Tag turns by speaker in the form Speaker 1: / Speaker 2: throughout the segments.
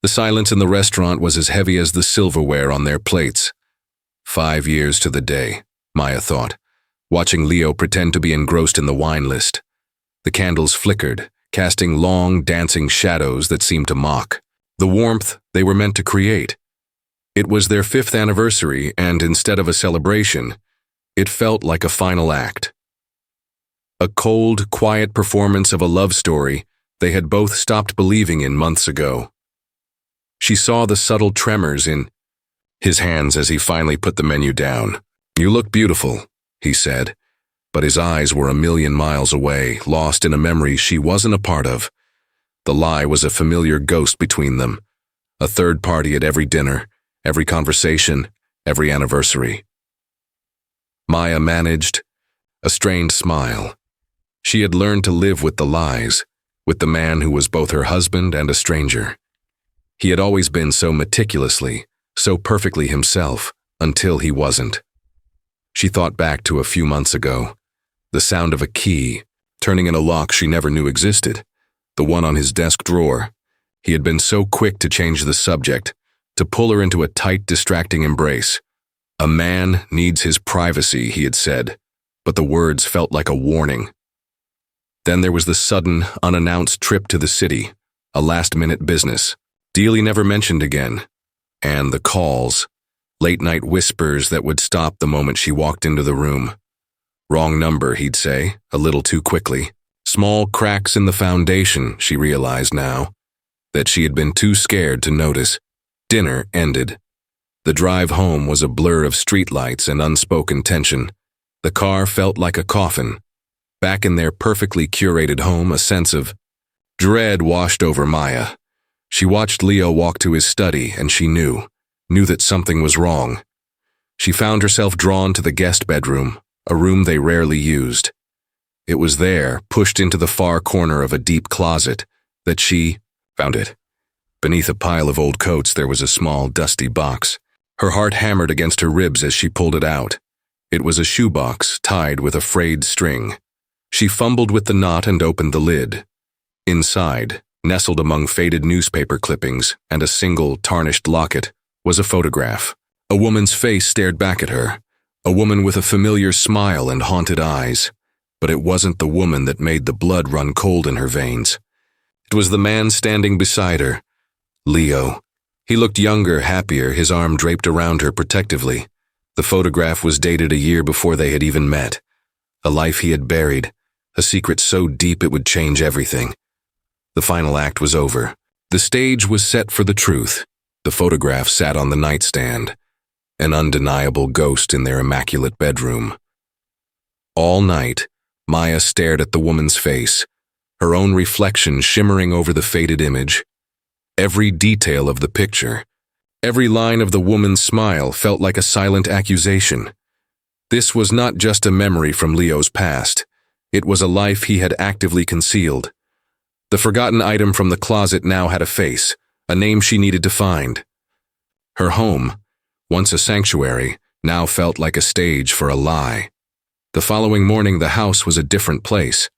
Speaker 1: The silence in the restaurant was as heavy as the silverware on their plates. 5 years to the day, Maya thought, watching Leo pretend to be engrossed in the wine list. The candles flickered, casting long, dancing shadows that seemed to mock the warmth they were meant to create. It was their 5th anniversary, and instead of a celebration, it felt like a final act. A cold, quiet performance of a love story they had both stopped believing in months ago. She saw the subtle tremors in his hands as he finally put the menu down. "You look beautiful," he said, but his eyes were a million miles away, lost in a memory she wasn't a part of. The lie was a familiar ghost between them, a third party at every dinner, every conversation, every anniversary. Maya managed a strained smile. She had learned to live with the lies, with the man who was both her husband and a stranger. He had always been so meticulously, so perfectly himself, until he wasn't. She thought back to a few months ago, the sound of a key, turning in a lock she never knew existed, the one on his desk drawer. He had been so quick to change the subject, to pull her into a tight, distracting embrace. "A man needs his privacy," he had said, but the words felt like a warning. Then there was the sudden, unannounced trip to the city, a last-minute business, deal he never mentioned again, and the calls, late-night whispers that would stop the moment she walked into the room. Wrong number, he'd say, a little too quickly. Small cracks in the foundation, she realized now, that she had been too scared to notice. Dinner ended. The drive home was a blur of streetlights and unspoken tension. The car felt like a coffin. Back in their perfectly curated home, a sense of dread washed over Maya. She watched Leo walk to his study, and she knew that something was wrong. She found herself drawn to the guest bedroom, a room they rarely used. It was there, pushed into the far corner of a deep closet, that she found it. Beneath a pile of old coats there was a small, dusty box. Her heart hammered against her ribs as she pulled it out. It was a shoebox tied with a frayed string. She fumbled with the knot and opened the lid. Inside, nestled among faded newspaper clippings and a single, tarnished locket, was a photograph. A woman's face stared back at her, a woman with a familiar smile and haunted eyes. But it wasn't the woman that made the blood run cold in her veins. It was the man standing beside her, Leo. He looked younger, happier, his arm draped around her protectively. The photograph was dated a year before they had even met. A life he had buried, a secret so deep it would change everything. The final act was over. The stage was set for the truth. The photograph sat on the nightstand, an undeniable ghost in their immaculate bedroom. All night, Maya stared at the woman's face, her own reflection shimmering over the faded image. Every detail of the picture, every line of the woman's smile felt like a silent accusation. This was not just a memory from Leo's past. It was a life he had actively concealed. The forgotten item from the closet now had a face, a name she needed to find. Her home, once a sanctuary, now felt like a stage for a lie. The following morning the house was a different place.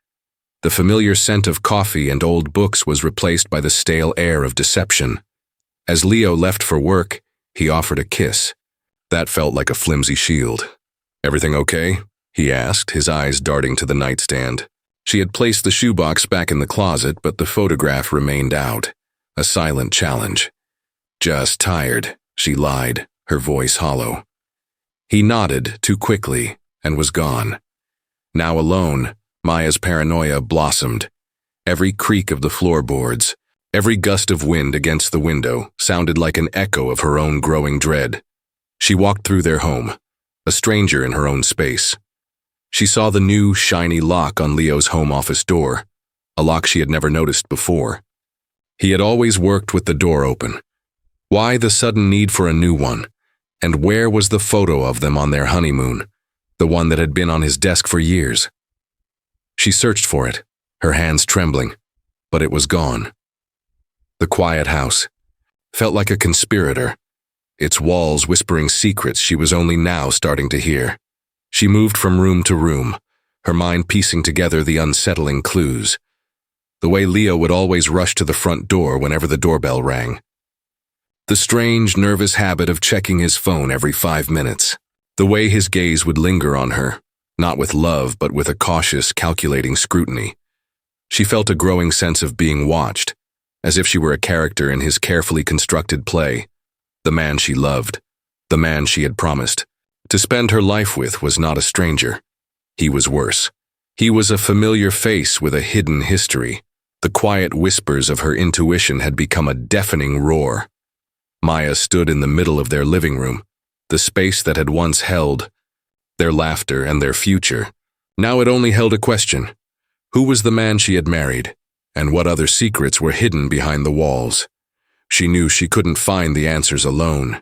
Speaker 1: The familiar scent of coffee and old books was replaced by the stale air of deception. As Leo left for work, he offered a kiss. That felt like a flimsy shield. "Everything okay?" he asked, his eyes darting to the nightstand. She had placed the shoebox back in the closet, but the photograph remained out, a silent challenge. "Just tired," she lied, her voice hollow. He nodded too quickly and was gone. Now alone, Maya's paranoia blossomed. Every creak of the floorboards, every gust of wind against the window sounded like an echo of her own growing dread. She walked through their home, a stranger in her own space. She saw the new, shiny lock on Leo's home office door, a lock she had never noticed before. He had always worked with the door open. Why the sudden need for a new one? And where was the photo of them on their honeymoon, the one that had been on his desk for years? She searched for it, her hands trembling, but it was gone. The quiet house felt like a conspirator, its walls whispering secrets she was only now starting to hear. She moved from room to room, her mind piecing together the unsettling clues. The way Leo would always rush to the front door whenever the doorbell rang. The strange, nervous habit of checking his phone every 5 minutes. The way his gaze would linger on her, not with love but with a cautious, calculating scrutiny. She felt a growing sense of being watched, as if she were a character in his carefully constructed play. The man she loved, the man she had promised to spend her life with, was not a stranger. He was worse. He was a familiar face with a hidden history. The quiet whispers of her intuition had become a deafening roar. Maya stood in the middle of their living room, the space that had once held their laughter and their future. Now it only held a question. Who was the man she had married, and what other secrets were hidden behind the walls? She knew she couldn't find the answers alone.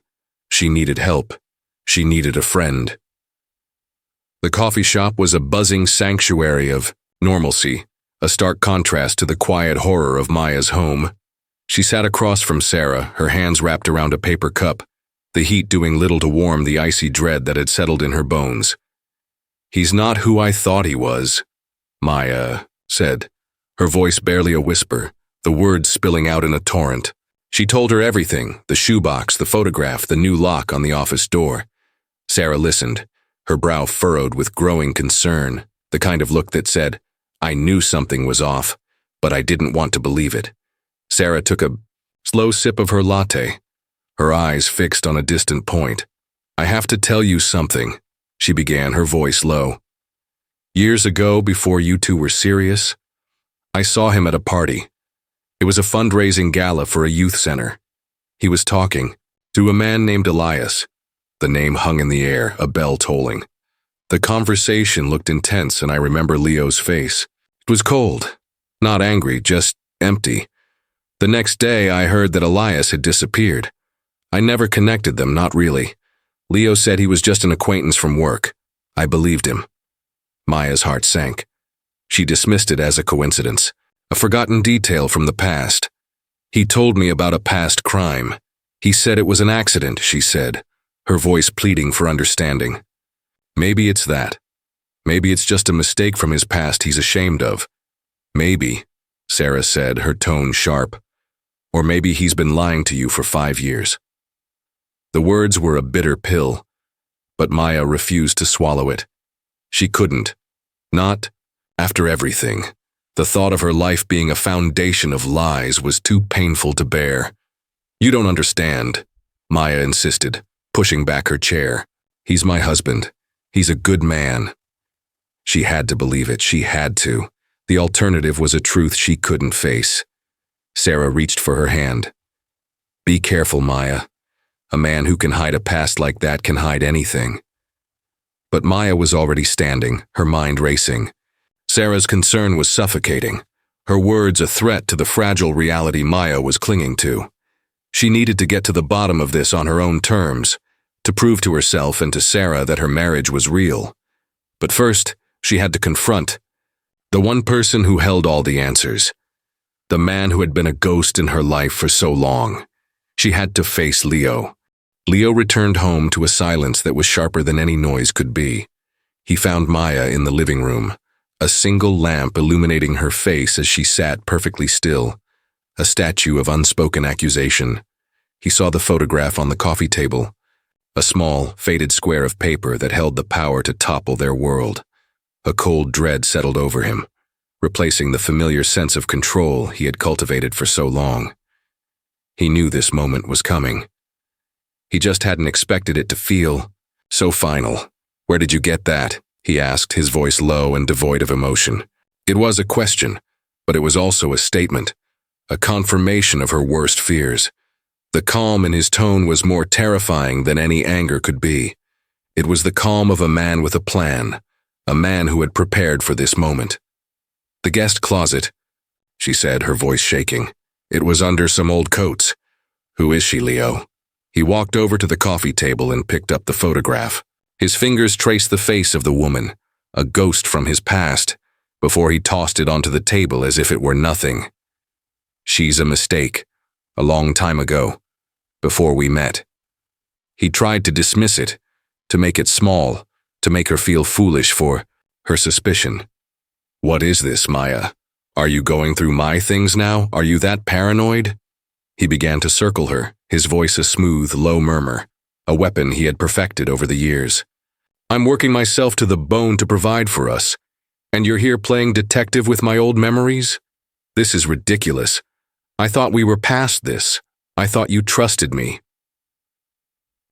Speaker 1: She needed help. She needed a friend. The coffee shop was a buzzing sanctuary of normalcy, a stark contrast to the quiet horror of Maya's home. She sat across from Sarah, her hands wrapped around a paper cup, the heat doing little to warm the icy dread that had settled in her bones. "He's not who I thought he was," Maya said, her voice barely a whisper, the words spilling out in a torrent. She told her everything, the shoebox, the photograph, the new lock on the office door. Sarah listened, her brow furrowed with growing concern, the kind of look that said, "I knew something was off, but I didn't want to believe it." Sarah took a slow sip of her latte, her eyes fixed on a distant point. "I have to tell you something," she began, her voice low. "Years ago, before you two were serious, I saw him at a party. It was a fundraising gala for a youth center. He was talking to a man named Elias." The name hung in the air, a bell tolling. The conversation looked intense, and I remember Leo's face. It was cold, not angry, just empty. The next day, I heard that Elias had disappeared. I never connected them, not really. Leo said he was just an acquaintance from work. I believed him. Maya's heart sank. She dismissed it as a coincidence, a forgotten detail from the past. "He told me about a past crime. He said it was an accident," she said, her voice pleading for understanding. "Maybe it's that. Maybe it's just a mistake from his past he's ashamed of. Maybe," Sarah said, her tone sharp. "Or maybe he's been lying to you for 5 years." The words were a bitter pill, but Maya refused to swallow it. She couldn't. Not after everything. The thought of her life being a foundation of lies was too painful to bear. "You don't understand," Maya insisted, pushing back her chair. "He's my husband. He's a good man." She had to believe it. She had to. The alternative was a truth she couldn't face. Sarah reached for her hand. "Be careful, Maya. A man who can hide a past like that can hide anything." But Maya was already standing, her mind racing. Sarah's concern was suffocating, her words a threat to the fragile reality Maya was clinging to. She needed to get to the bottom of this on her own terms, to prove to herself and to Sarah that her marriage was real. But first, she had to confront the one person who held all the answers, the man who had been a ghost in her life for so long. She had to face Leo. Leo returned home to a silence that was sharper than any noise could be. He found Maya in the living room, a single lamp illuminating her face as she sat perfectly still, a statue of unspoken accusation. He saw the photograph on the coffee table, a small, faded square of paper that held the power to topple their world. A cold dread settled over him, replacing the familiar sense of control he had cultivated for so long. He knew this moment was coming. He just hadn't expected it to feel so final. "Where did you get that?" he asked, his voice low and devoid of emotion. It was a question, but it was also a statement, a confirmation of her worst fears. The calm in his tone was more terrifying than any anger could be. It was the calm of a man with a plan, a man who had prepared for this moment. "The guest closet," she said, her voice shaking. "It was under some old coats." "Who is she, Leo?" He walked over to the coffee table and picked up the photograph. His fingers traced the face of the woman, a ghost from his past, before he tossed it onto the table as if it were nothing. "She's a mistake. A long time ago, before we met." He tried to dismiss it, to make it small, to make her feel foolish for her suspicion. "What is this, Maya? Are you going through my things now? Are you that paranoid?" He began to circle her, his voice a smooth, low murmur, a weapon he had perfected over the years. "I'm working myself to the bone to provide for us, and you're here playing detective with my old memories? This is ridiculous. I thought we were past this. I thought you trusted me."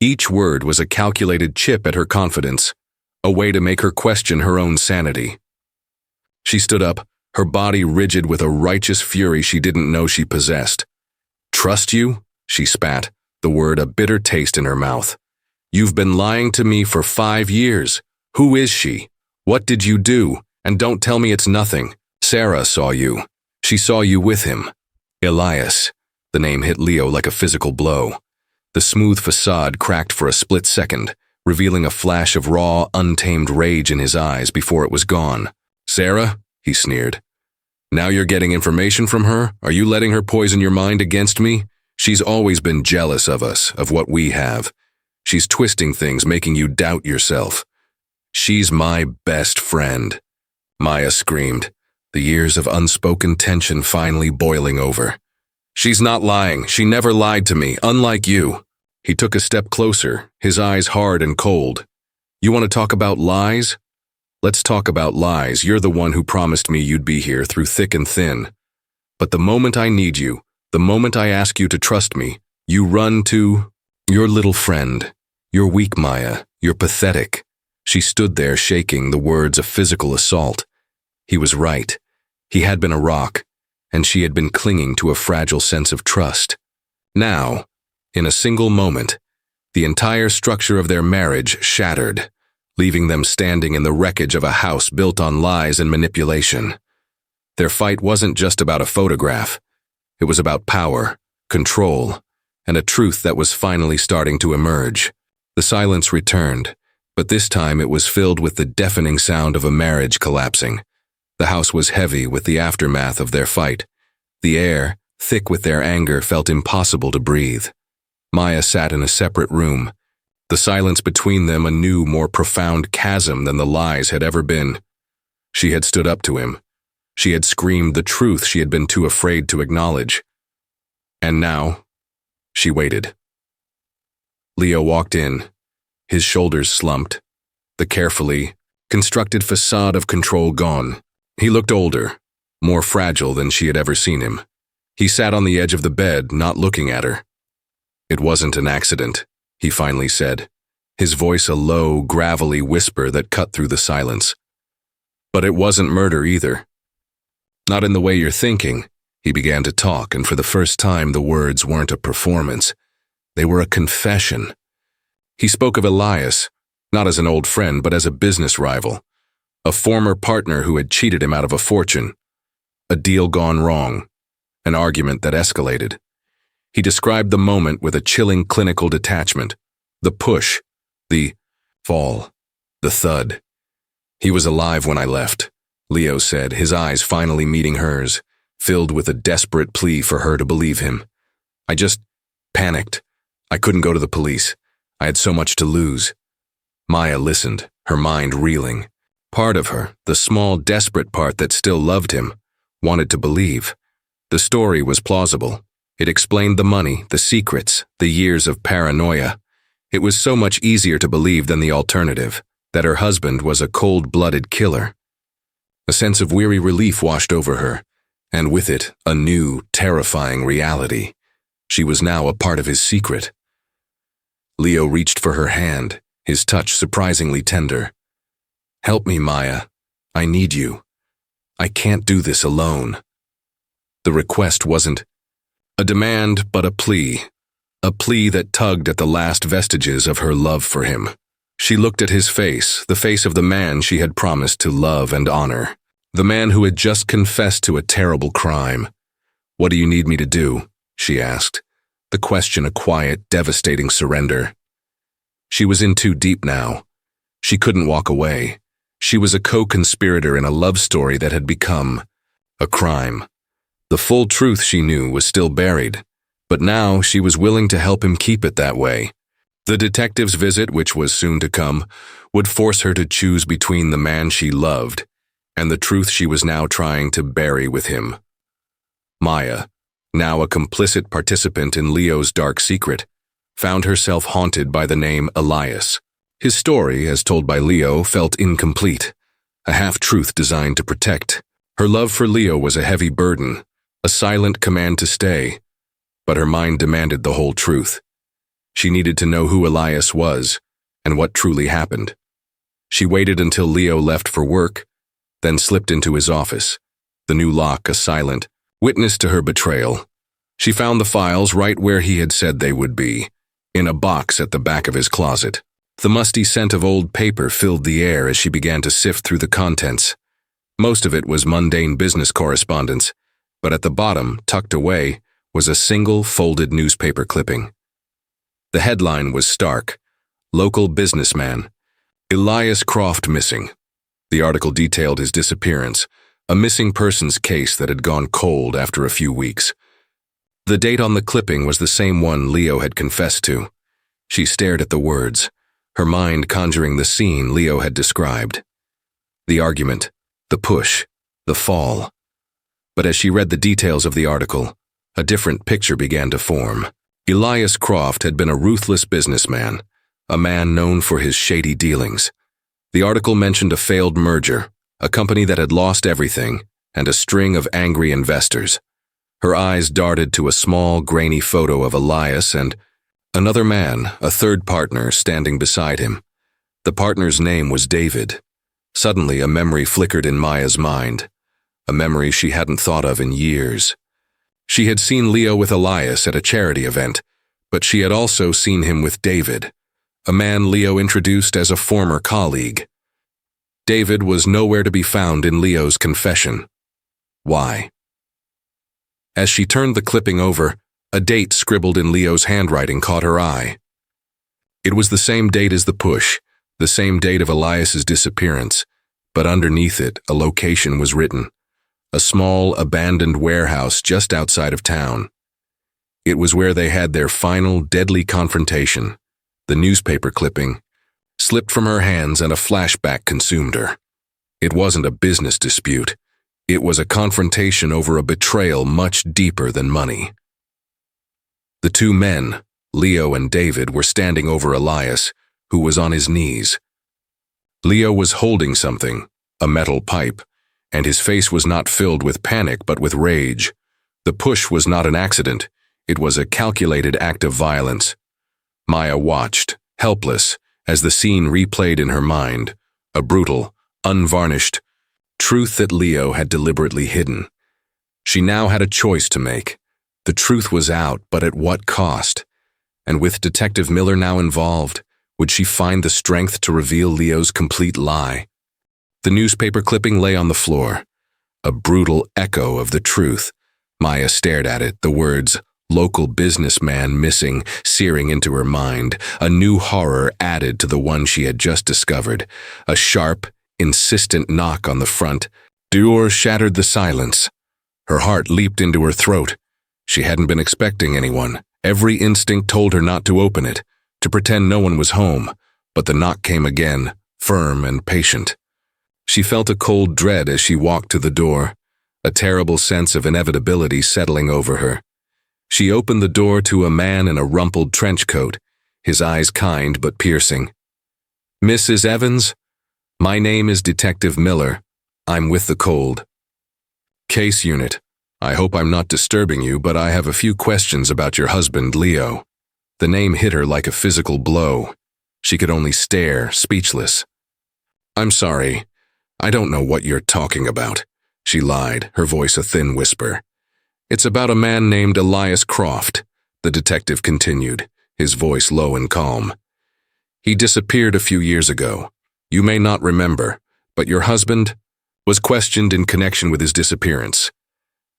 Speaker 1: Each word was a calculated chip at her confidence, a way to make her question her own sanity. She stood up, her body rigid with a righteous fury she didn't know she possessed. "Trust you?" she spat, the word a bitter taste in her mouth. "You've been lying to me for 5 years. Who is she? What did you do? And don't tell me it's nothing. Sarah saw you. She saw you with him." Elias. The name hit Leo like a physical blow. The smooth facade cracked for a split second, revealing a flash of raw, untamed rage in his eyes before it was gone. "Sarah?" he sneered. "Now you're getting information from her? Are you letting her poison your mind against me? She's always been jealous of us, of what we have. She's twisting things, making you doubt yourself. She's my best friend." Maya screamed, the years of unspoken tension finally boiling over. "She's not lying. She never lied to me, unlike you." He took a step closer, his eyes hard and cold. "You want to talk about lies? Let's talk about lies. You're the one who promised me you'd be here through thick and thin. But the moment I need you, the moment I ask you to trust me, you run to your little friend. You're weak, Maya. You're pathetic." She stood there shaking, the words a physical assault. He was right. He had been a rock, and she had been clinging to a fragile sense of trust. Now, in a single moment, the entire structure of their marriage shattered, leaving them standing in the wreckage of a house built on lies and manipulation. Their fight wasn't just about a photograph. It was about power, control, and a truth that was finally starting to emerge. The silence returned, but this time it was filled with the deafening sound of a marriage collapsing. The house was heavy with the aftermath of their fight. The air, thick with their anger, felt impossible to breathe. Maya sat in a separate room, the silence between them a new, more profound chasm than the lies had ever been. She had stood up to him. She had screamed the truth she had been too afraid to acknowledge. And now, she waited. Leo walked in, his shoulders slumped, the carefully constructed facade of control gone. He looked older, more fragile than she had ever seen him. He sat on the edge of the bed, not looking at her. "It wasn't an accident," he finally said, his voice a low, gravelly whisper that cut through the silence. "But it wasn't murder either. Not in the way you're thinking." He began to talk, and for the first time the words weren't a performance. They were a confession. He spoke of Elias, not as an old friend, but as a business rival, a former partner who had cheated him out of a fortune, a deal gone wrong, an argument that escalated. He described the moment with a chilling clinical detachment, the push, the fall, the thud. "He was alive when I left," Leo said, his eyes finally meeting hers, filled with a desperate plea for her to believe him. "I just panicked. I couldn't go to the police. I had so much to lose." Maya listened, her mind reeling. Part of her, the small, desperate part that still loved him, wanted to believe. The story was plausible. It explained the money, the secrets, the years of paranoia. It was so much easier to believe than the alternative, that her husband was a cold-blooded killer. A sense of weary relief washed over her, and with it, a new, terrifying reality. She was now a part of his secret. Leo reached for her hand, his touch surprisingly tender. "Help me, Maya. I need you. I can't do this alone." The request wasn't a demand, but a plea that tugged at the last vestiges of her love for him. She looked at his face, the face of the man she had promised to love and honor, the man who had just confessed to a terrible crime. "What do you need me to do?" she asked, the question a quiet, devastating surrender. She was in too deep now. She couldn't walk away. She was a co-conspirator in a love story that had become a crime. The full truth, she knew, was still buried, but now she was willing to help him keep it that way. The detective's visit, which was soon to come, would force her to choose between the man she loved and the truth she was now trying to bury with him. Maya, now a complicit participant in Leo's dark secret, found herself haunted by the name Elias. His story, as told by Leo, felt incomplete, a half-truth designed to protect. Her love for Leo was a heavy burden, a silent command to stay, but her mind demanded the whole truth. She needed to know who Elias was and what truly happened. She waited until Leo left for work, then slipped into his office, the new lock a silent witness to her betrayal. She found the files right where he had said they would be, in a box at the back of his closet. The musty scent of old paper filled the air as she began to sift through the contents. Most of it was mundane business correspondence, but at the bottom, tucked away, was a single folded newspaper clipping. The headline was stark: "Local businessman, Elias Croft missing." The article detailed his disappearance, a missing persons case that had gone cold after a few weeks. The date on the clipping was the same one Leo had confessed to. She stared at the words, her mind conjuring the scene Leo had described. The argument, the push, the fall. But as she read the details of the article, a different picture began to form. Elias Croft had been a ruthless businessman, a man known for his shady dealings. The article mentioned a failed merger, a company that had lost everything, and a string of angry investors. Her eyes darted to a small, grainy photo of Elias and another man, a third partner, standing beside him. The partner's name was David. Suddenly, a memory flickered in Maya's mind, a memory she hadn't thought of in years. She had seen Leo with Elias at a charity event, but she had also seen him with David, a man Leo introduced as a former colleague. David was nowhere to be found in Leo's confession. Why? As she turned the clipping over, a date scribbled in Leo's handwriting caught her eye. It was the same date as the push, the same date of Elias's disappearance, but underneath it, a location was written: a small, abandoned warehouse just outside of town. It was where they had their final, deadly confrontation. The newspaper clipping slipped from her hands and a flashback consumed her. It wasn't a business dispute. It was a confrontation over a betrayal much deeper than money. The two men, Leo and David, were standing over Elias, who was on his knees. Leo was holding something, a metal pipe, and his face was not filled with panic but with rage. The push was not an accident. It was a calculated act of violence. Maya watched, helpless, as the scene replayed in her mind, a brutal, unvarnished truth that Leo had deliberately hidden. She now had a choice to make. The truth was out, but at what cost? And with Detective Miller now involved, would she find the strength to reveal Leo's complete lie? The newspaper clipping lay on the floor, a brutal echo of the truth. Maya stared at it, the words, "local businessman missing," searing into her mind, a new horror added to the one she had just discovered. A sharp, insistent knock on the front door shattered the silence. Her heart leaped into her throat. She hadn't been expecting anyone. Every instinct told her not to open it, to pretend no one was home, but the knock came again, firm and patient. She felt a cold dread as she walked to the door, a terrible sense of inevitability settling over her. She opened the door to a man in a rumpled trench coat, his eyes kind but piercing. "Mrs. Evans? My name is Detective Miller. I'm with the cold case unit. I hope I'm not disturbing you, but I have a few questions about your husband, Leo." The name hit her like a physical blow. She could only stare, speechless. "I'm sorry. I don't know what you're talking about," she lied, her voice a thin whisper. "It's about a man named Elias Croft," the detective continued, his voice low and calm. "He disappeared a few years ago. You may not remember, but your husband was questioned in connection with his disappearance.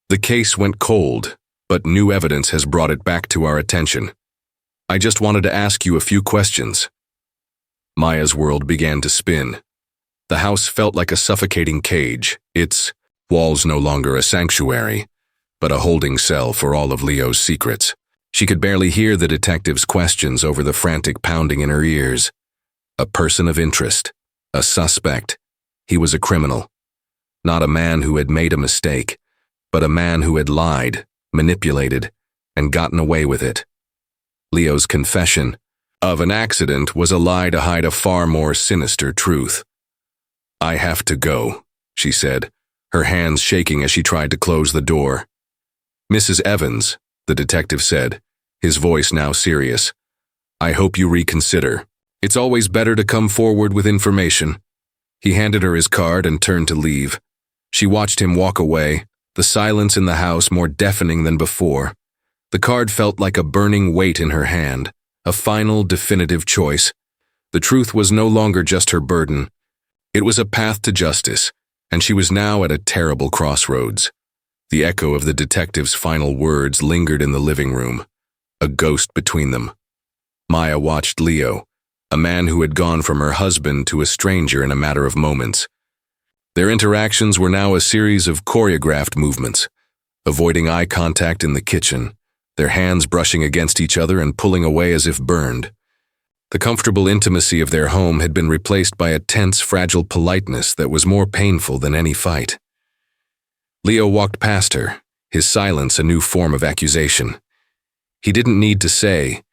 Speaker 1: The case went cold, but new evidence has brought it back to our attention. I just wanted to ask you a few questions." Maya's world began to spin. The house felt like a suffocating cage, its walls no longer a sanctuary, but a holding cell for all of Leo's secrets. She could barely hear the detective's questions over the frantic pounding in her ears. A person of interest, a suspect. He was a criminal. Not a man who had made a mistake, but a man who had lied, manipulated, and gotten away with it. Leo's confession of an accident was a lie to hide a far more sinister truth. "I have to go," she said, her hands shaking as she tried to close the door. "Mrs. Evans," the detective said, his voice now serious, "I hope you reconsider. It's always better to come forward with information." He handed her his card and turned to leave. She watched him walk away, the silence in the house more deafening than before. The card felt like a burning weight in her hand, a final, definitive choice. The truth was no longer just her burden. It was a path to justice, and she was now at a terrible crossroads. The echo of the detective's final words lingered in the living room, a ghost between them. Maya watched Leo, a man who had gone from her husband to a stranger in a matter of moments. Their interactions were now a series of choreographed movements, avoiding eye contact in the kitchen, their hands brushing against each other and pulling away as if burned. The comfortable intimacy of their home had been replaced by a tense, fragile politeness that was more painful than any fight. Leo walked past her, his silence a new form of accusation. He didn't need to say,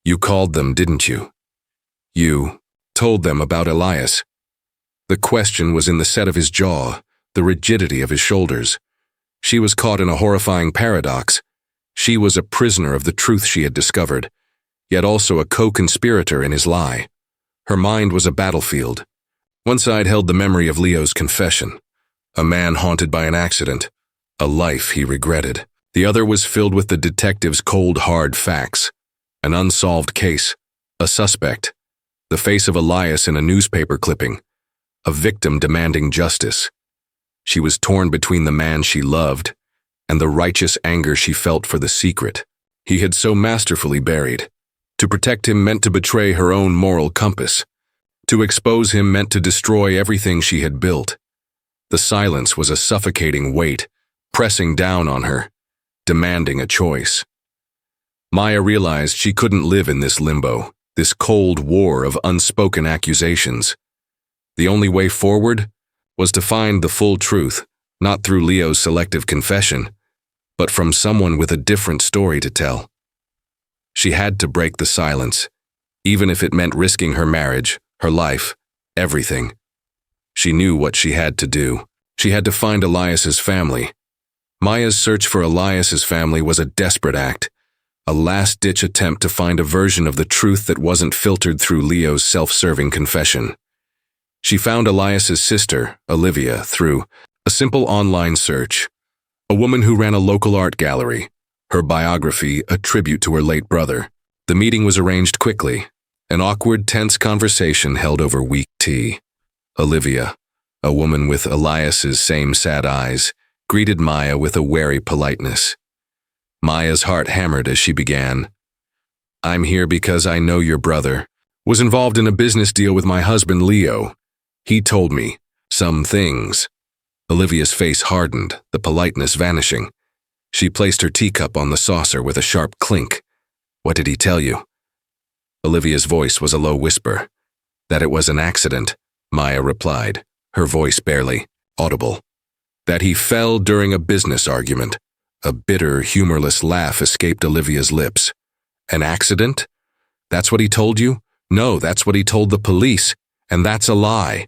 Speaker 1: "You called them, didn't you? You told them about Elias." The question was in the set of his jaw, the rigidity of his shoulders. She was caught in a horrifying paradox. She was a prisoner of the truth she had discovered, yet also a co-conspirator in his lie. Her mind was a battlefield. One side held the memory of Leo's confession, a man haunted by an accident, a life he regretted. The other was filled with the detective's cold, hard facts, an unsolved case, a suspect, the face of Elias in a newspaper clipping, a victim demanding justice. She was torn between the man she loved and the righteous anger she felt for the secret he had so masterfully buried. To protect him meant to betray her own moral compass. To expose him meant to destroy everything she had built. The silence was a suffocating weight, pressing down on her, demanding a choice. Maya realized she couldn't live in this limbo, this cold war of unspoken accusations. The only way forward was to find the full truth, not through Leo's selective confession, but from someone with a different story to tell. She had to break the silence, even if it meant risking her marriage, her life, everything. She knew what she had to do. She had to find Elias's family. Maya's search for Elias's family was a desperate act, a last-ditch attempt to find a version of the truth that wasn't filtered through Leo's self-serving confession. She found Elias's sister, Olivia, through a simple online search, a woman who ran a local art gallery, her biography a tribute to her late brother. The meeting was arranged quickly, an awkward, tense conversation held over weak tea. Olivia, a woman with Elias's same sad eyes, greeted Maya with a wary politeness. Maya's heart hammered as she began. "I'm here because I know your brother was involved in a business deal with my husband Leo. He told me some things." Olivia's face hardened, the politeness vanishing. She placed her teacup on the saucer with a sharp clink. "What did he tell you?" Olivia's voice was a low whisper. "That it was an accident," Maya replied, her voice barely audible. "That he fell during a business argument." A bitter, humorless laugh escaped Olivia's lips. "An accident? That's what he told you?" "No, that's what he told the police, and that's a lie."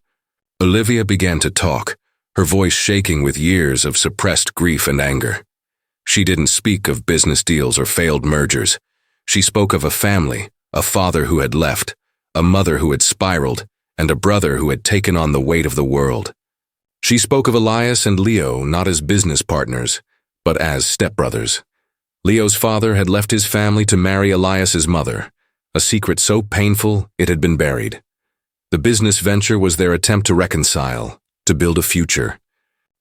Speaker 1: Olivia began to talk, her voice shaking with years of suppressed grief and anger. She didn't speak of business deals or failed mergers. She spoke of a family, a father who had left, a mother who had spiraled, and a brother who had taken on the weight of the world. She spoke of Elias and Leo not as business partners, but as stepbrothers. Leo's father had left his family to marry Elias's mother, a secret so painful it had been buried. The business venture was their attempt to reconcile, to build a future.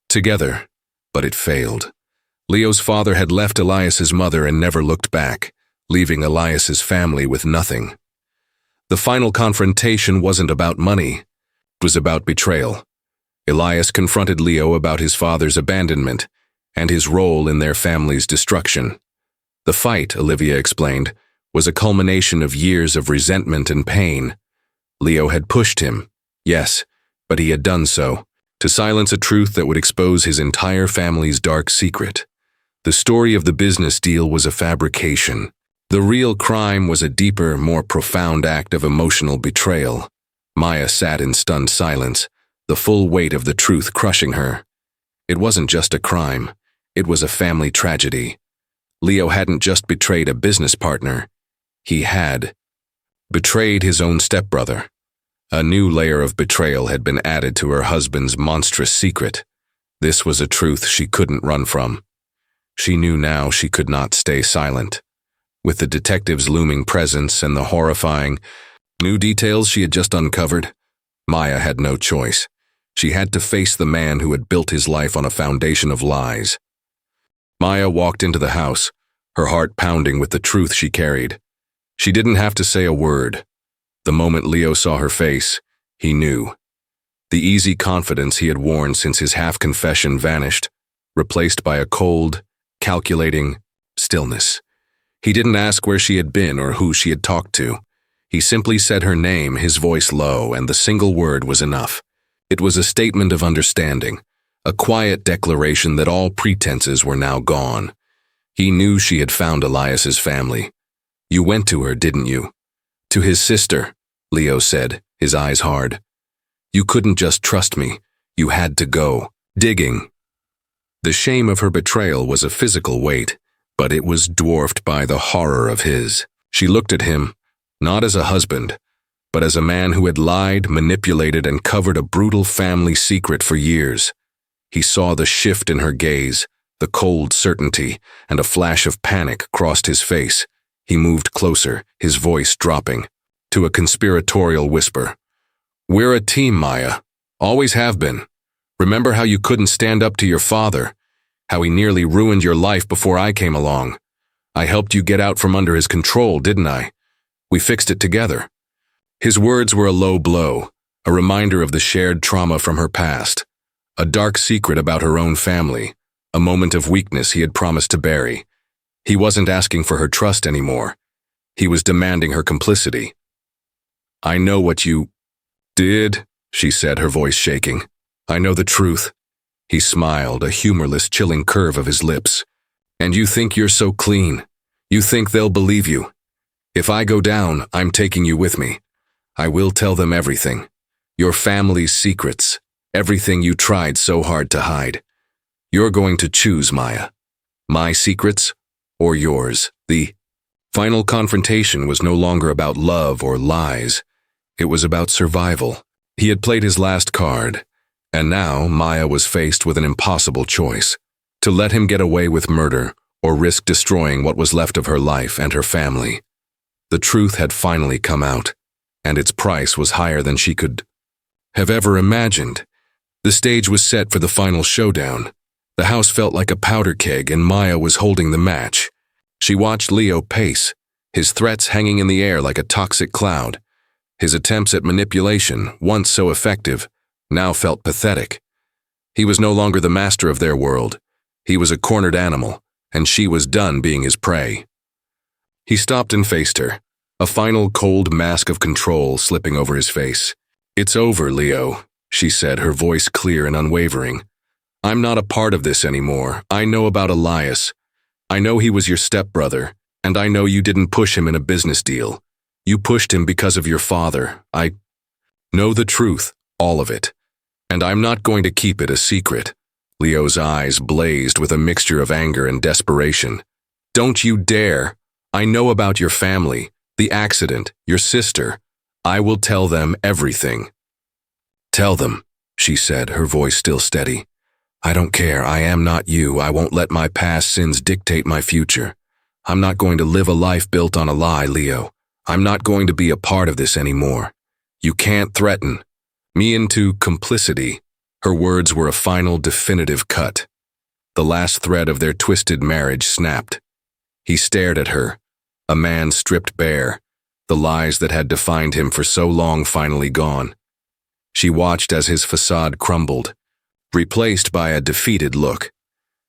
Speaker 1: Together, but it failed. Leo's father had left Elias's mother and never looked back, leaving Elias's family with nothing. The final confrontation wasn't about money. It was about betrayal. Elias confronted Leo about his father's abandonment and his role in their family's destruction. The fight, Olivia explained, was a culmination of years of resentment and pain. Leo had pushed him, yes, but he had done so to silence a truth that would expose his entire family's dark secret. The story of the business deal was a fabrication. The real crime was a deeper, more profound act of emotional betrayal. Maya sat in stunned silence, the full weight of the truth crushing her. It wasn't just a crime. It was a family tragedy. Leo hadn't just betrayed a business partner. He had betrayed his own stepbrother. A new layer of betrayal had been added to her husband's monstrous secret. This was a truth she couldn't run from. She knew now she could not stay silent. With the detective's looming presence and the horrifying new details she had just uncovered, Maya had no choice. She had to face the man who had built his life on a foundation of lies. Maya walked into the house, her heart pounding with the truth she carried. She didn't have to say a word. The moment Leo saw her face, he knew. The easy confidence he had worn since his half-confession vanished, replaced by a cold, calculating stillness. He didn't ask where she had been or who she had talked to. He simply said her name, his voice low, and the single word was enough. It was a statement of understanding, a quiet declaration that all pretenses were now gone. He knew she had found Elias's family. You went to her, didn't you? To his sister, Leo said, his eyes hard. You couldn't just trust me. You had to go. Digging. The shame of her betrayal was a physical weight, but it was dwarfed by the horror of his. She looked at him, not as a husband, but as a man who had lied, manipulated, and covered a brutal family secret for years. He saw the shift in her gaze, the cold certainty, and a flash of panic crossed his face. He moved closer, his voice dropping, to a conspiratorial whisper. We're a team, Maya. Always have been. Remember how you couldn't stand up to your father, how he nearly ruined your life before I came along. I helped you get out from under his control, didn't I? We fixed it together. His words were a low blow, a reminder of the shared trauma from her past, a dark secret about her own family, a moment of weakness he had promised to bury. He wasn't asking for her trust anymore. He was demanding her complicity. I know what you did, she said, her voice shaking. I know the truth. He smiled, a humorless, chilling curve of his lips. And you think you're so clean. You think they'll believe you. If I go down, I'm taking you with me. I will tell them everything. Your family's secrets. Everything you tried so hard to hide. You're going to choose, Maya. My secrets or yours. The final confrontation was no longer about love or lies. It was about survival. He had played his last card, and now Maya was faced with an impossible choice: to let him get away with murder or risk destroying what was left of her life and her family. The truth had finally come out, and its price was higher than she could have ever imagined. The stage was set for the final showdown. The house felt like a powder keg, and Maya was holding the match. She watched Leo pace, his threats hanging in the air like a toxic cloud. His attempts at manipulation, once so effective, now felt pathetic. He was no longer the master of their world. He was a cornered animal, and she was done being his prey. He stopped and faced her, a final cold mask of control slipping over his face. It's over, Leo, she said, her voice clear and unwavering. I'm not a part of this anymore. I know about Elias. I know he was your stepbrother, and I know you didn't push him in a business deal. You pushed him because of your father. I know the truth, all of it. And I'm not going to keep it a secret. Leo's eyes blazed with a mixture of anger and desperation. Don't you dare. I know about your family, the accident, your sister. I will tell them everything. Tell them, she said, her voice still steady. I don't care. I am not you. I won't let my past sins dictate my future. I'm not going to live a life built on a lie, Leo. I'm not going to be a part of this anymore. You can't threaten me into complicity. Her words were a final, definitive cut. The last thread of their twisted marriage snapped. He stared at her, a man stripped bare, the lies that had defined him for so long finally gone. She watched as his facade crumbled, replaced by a defeated look.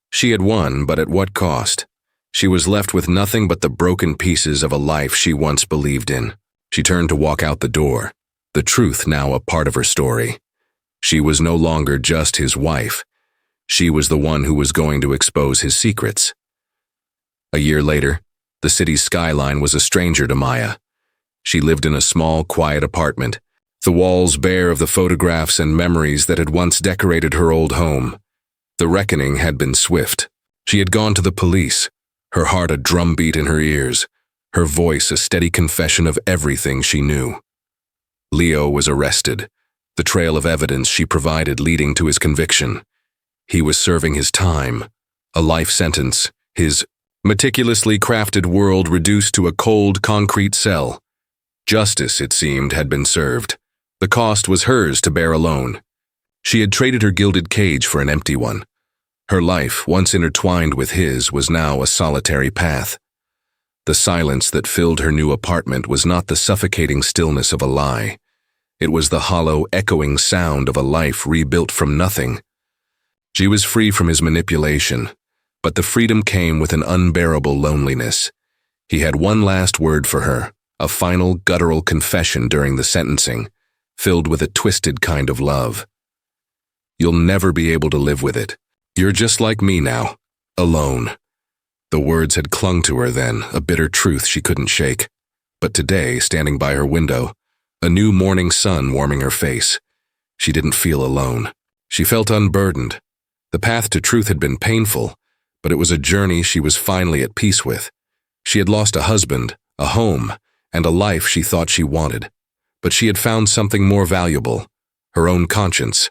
Speaker 1: She had won, but at what cost? She was left with nothing but the broken pieces of a life she once believed in. She turned to walk out the door, the truth now a part of her story. She was no longer just his wife. She was the one who was going to expose his secrets. A year later, the city's skyline was a stranger to Maya. She lived in a small, quiet apartment, the walls bare of the photographs and memories that had once decorated her old home. The reckoning had been swift. She had gone to the police, her heart a drumbeat in her ears, her voice a steady confession of everything she knew. Leo was arrested, the trail of evidence she provided leading to his conviction. He was serving his time, a life sentence, his meticulously crafted world reduced to a cold, concrete cell. Justice, it seemed, had been served. The cost was hers to bear alone. She had traded her gilded cage for an empty one. Her life, once intertwined with his, was now a solitary path. The silence that filled her new apartment was not the suffocating stillness of a lie. It was the hollow, echoing sound of a life rebuilt from nothing. She was free from his manipulation, but the freedom came with an unbearable loneliness. He had one last word for her, a final guttural confession during the sentencing, filled with a twisted kind of love. "You'll never be able to live with it. You're just like me now, alone." The words had clung to her then, a bitter truth she couldn't shake. But today, standing by her window, a new morning sun warming her face, she didn't feel alone. She felt unburdened. The path to truth had been painful, but it was a journey she was finally at peace with. She had lost a husband, a home, and a life she thought she wanted. But she had found something more valuable, her own conscience.